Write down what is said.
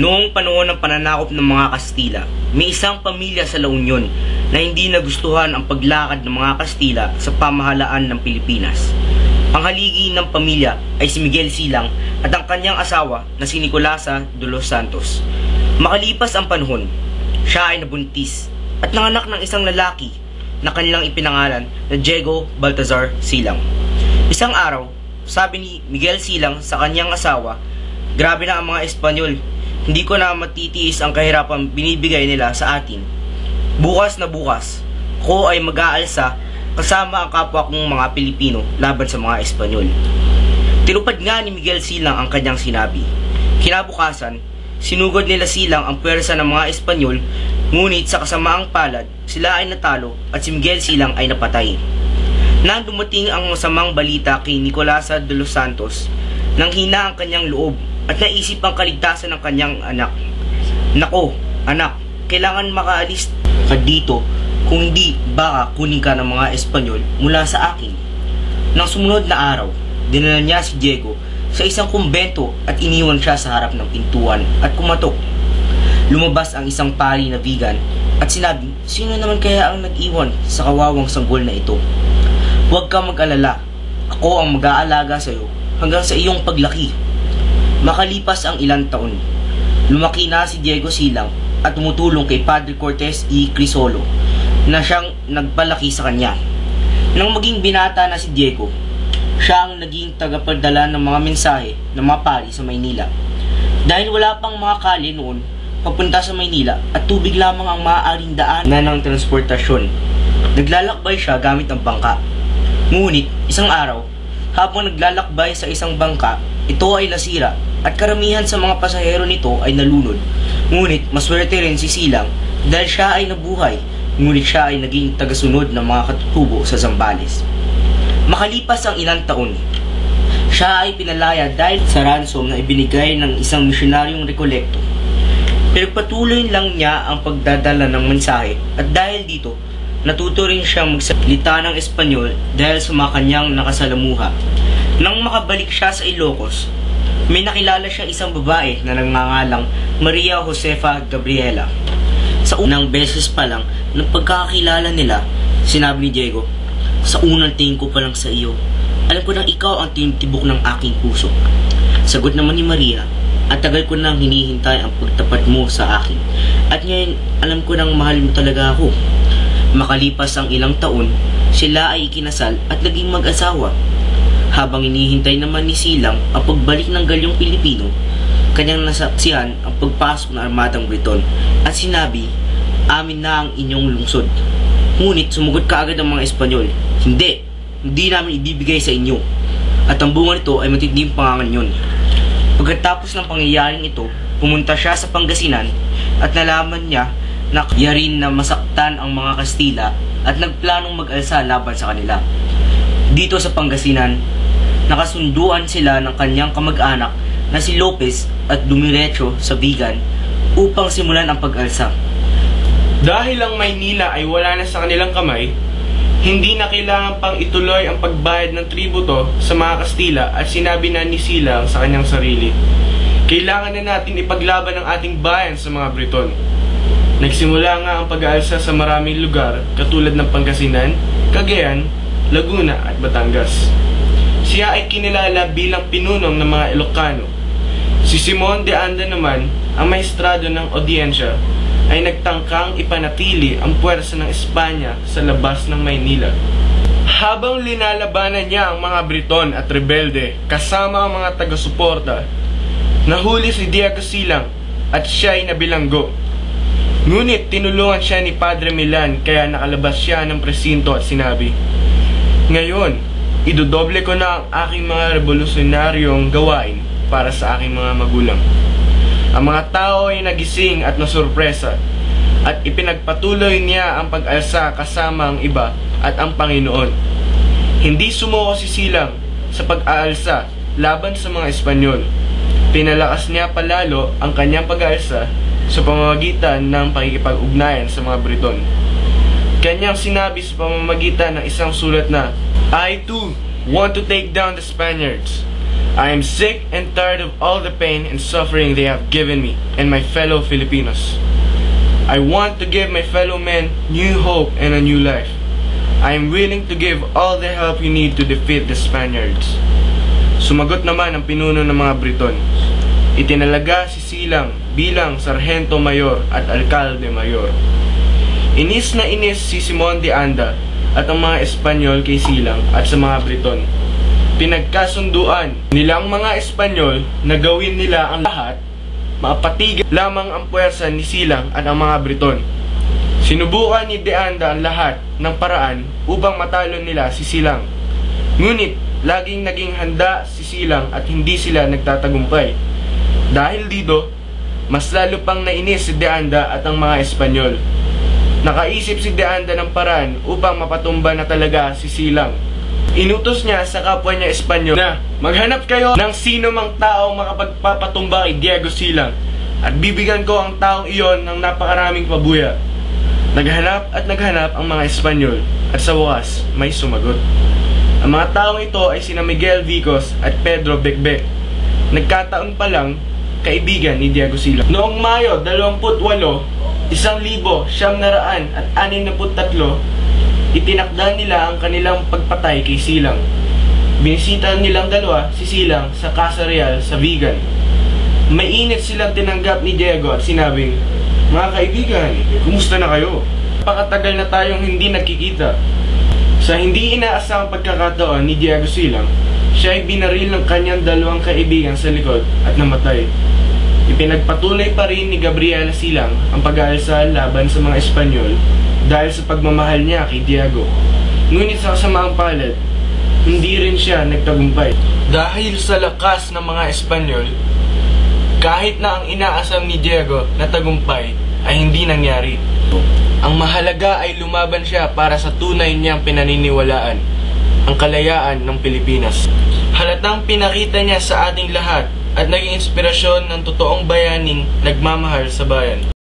Noong panahon ng pananakop ng mga Kastila, may isang pamilya sa La Union na hindi nagustuhan ang paglakad ng mga Kastila sa pamahalaan ng Pilipinas. Ang haligi ng pamilya ay si Miguel Silang at ang kanyang asawa na si Nicolasa de los Santos. Makalipas ang panahon, siya ay nabuntis at nanganak ng isang lalaki na kanilang ipinangalan na Diego Baltazar Silang. Isang araw, sabi ni Miguel Silang sa kanyang asawa, "Grabe na ang mga Espanyol. Hindi ko na matitiis ang kahirapan binibigay nila sa atin. Bukas na bukas, ako ay mag-aalsa kasama ang kapwa kong mga Pilipino laban sa mga Espanyol." Tinupad nga ni Miguel Silang ang kanyang sinabi. Kinabukasan, sinugod nila Silang ang pwersa ng mga Espanyol, ngunit sa kasamaang palad, sila ay natalo at si Miguel Silang ay napatay. Nang dumating ang masamang balita kay Nicolasa de los Santos, nang hina ang kanyang loob at naisip ang kaligtasan ng kanyang anak. "Nako, anak, kailangan makaalis ka dito, kung hindi baka kunin ka ng mga Espanyol mula sa akin." Nang sumunod na araw, dinala niya si Diego sa isang kumbento at iniwan siya sa harap ng pintuan at kumatok. Lumabas ang isang pari na vegan at sinabi, "Sino naman kaya ang nag-iwan sa kawawang sanggol na ito? Huwag kang mag-alala, ako ang mag-aalaga sa iyo hanggang sa iyong paglaki." Makalipas ang ilang taon, lumaki na si Diego Silang at tumutulong kay Padre Cortes y Crisolo na siyang nagpalaki sa kanya. Nang maging binata na si Diego, siya ang naging tagapagdala ng mga mensahe ng mga pari sa Maynila. Dahil wala pang mga kalye noon papunta sa Maynila at tubig lamang ang maaaring daanan ng transportasyon, naglalakbay siya gamit ang bangka. Ngunit isang araw, habang naglalakbay sa isang bangka, ito ay nasira at karamihan sa mga pasahero nito ay nalunod. Ngunit maswerte rin si Silang dahil siya ay nabuhay, ngunit siya ay naging tagasunod ng mga katutubo sa Zambales. Makalipas ang ilang taon, siya ay pinalaya dahil sa ransom na ibinigay ng isang misyonaryong Rekolekto. Pinagpatuloy lang niya ang pagdadala ng mensahe at dahil dito, natuto rin siyang magsalita ng Espanyol dahil sa mga kanyang nakasalamuha. Nang makabalik siya sa Ilocos, may nakilala siyang isang babae na nagngangalang Maria Josefa Gabriela. Sa unang beses pa lang ng pagkakakilala nila, sinabi ni Diego, "Sa unang tingin ko pa lang sa iyo, alam ko nang ikaw ang tinitibok ng aking puso." Sagot naman ni Maria, "At tagal ko nang hinihintay ang pagtapat mo sa akin. At ngayon, alam ko nang mahal mo talaga ako." Makalipas ang ilang taon, sila ay ikinasal at naging mag-asawa. Habang inihintay naman ni Silang ang pagbalik ng galyong Pilipino, kanyang nasaksihan ang pagpasok ng armadang Briton at sinabi, "Amin na ang inyong lungsod." Ngunit sumugot kaagad ang mga Espanyol, Hindi namin ibibigay sa inyo." At ang bunga nito ay matinding panganganyon. Pagkatapos ng pangyayaring ito, pumunta siya sa Pangasinan at nalaman niya na kaya rin na masaktan ang mga Kastila at nagplanong mag-alsa laban sa kanila. Dito sa Pangasinan, nakasunduan sila ng kanyang kamag-anak na si Lopez at dumiretso sa Vigan upang simulan ang pag-alsa. Dahil ang Maynila ay wala na sa kanilang kamay, hindi na kailangan pang ituloy ang pagbayad ng tributo sa mga Kastila at sinabi na ni Silang sa kanyang sarili, "Kailangan na natin ipaglaban ang ating bayan sa mga Briton." Nagsimula nga ang pag-aalsa sa maraming lugar katulad ng Pangasinan, Cagayan, Laguna at Batangas. Siya ay kinilala bilang pinunong ng mga Ilocano. Si Simon de Anda naman, ang maestrado ng audiensya, ay nagtangkang ipanatili ang puwersa ng Espanya sa labas ng Maynila. Habang linalabanan niya ang mga Briton at rebelde kasama ang mga taga-suporta, nahuli si Diego Silang at siya ay nabilanggo. Ngunit tinulungan siya ni Padre Milan kaya nakalabas siya ng presinto at sinabi, "Ngayon, idodoble ko na ang aking mga revolusyonaryong gawain para sa aking mga magulang." Ang mga tao ay nagising at nasurpresa at ipinagpatuloy niya ang pag-alsa kasama ang iba at ang Panginoon. Hindi sumuko si Silang sa pag-aalsa laban sa mga Espanyol. Pinalakas niya palalo ang kanyang pag-aalsa sa pamamagitan ng pakikipag-ugnayan sa mga Briton. Kanyang sinabi sa pamamagitan ng isang sulat na, "I too want to take down the Spaniards. I am sick and tired of all the pain and suffering they have given me and my fellow Filipinos. I want to give my fellow men new hope and a new life. I am willing to give all the help you need to defeat the Spaniards. Sumagot naman ang pinuno ng mga Briton. Itinalaga si Silang bilang Sargento Mayor at Alcalde Mayor. Inis na inis si Simon de Anda at ang mga Espanyol kay Silang at sa mga Briton. Pinagkasunduan nilang mga Espanyol na gawin nila ang lahat, mapatigil lamang ang puwersa ni Silang at ang mga Briton. Sinubukan ni De Anda ang lahat ng paraan upang matalo nila si Silang. Ngunit laging naging handa si Silang at hindi sila nagtatagumpay. Dahil dito, mas lalo pang nainis si De Anda at ang mga Espanyol. Nakaisip si De Anda ng paraan upang mapatumba na talaga si Silang. Inutos niya sa kapwa niya Espanyol na maghanap kayo ng sino mang taong makapagpapatumba kay Diego Silang at bibigyan ko ang taong iyon ng napakaraming pabuya. Naghanap at naghanap ang mga Espanyol at sa wakas may sumagot. Ang mga taong ito ay sina Miguel Vicos at Pedro Becbec. Nagkataon pa lang kaibigan ni Diego Silang. Noong Mayo 28, 1963, itinakda nila ang kanilang pagpatay kay Silang. Binisita nilang dalawa si Silang sa Casa Real sa Vigan. Mainit silang tinanggap ni Diego at sinabing, "Mga kaibigan, kumusta na kayo? Pakatagal na tayong hindi nagkikita." Sa hindi inaasahang pagkakataon ni Diego Silang, siya ay binaril ng kanyang dalawang kaibigan sa likod at namatay. Ipinagpatuloy pa rin ni Gabriela Silang ang pag-aalsa laban sa mga Espanyol dahil sa pagmamahal niya kay Diego. Ngunit sa kasamaang palad, hindi rin siya nagtagumpay. Dahil sa lakas ng mga Espanyol, kahit na ang inaasam ni Diego na tagumpay ay hindi nangyari. Ang mahalaga ay lumaban siya para sa tunay niyang pinaniniwalaan, ang kalayaan ng Pilipinas. Halatang pinakita niya sa ating lahat at naging inspirasyon ng totoong bayaning nagmamahal sa bayan.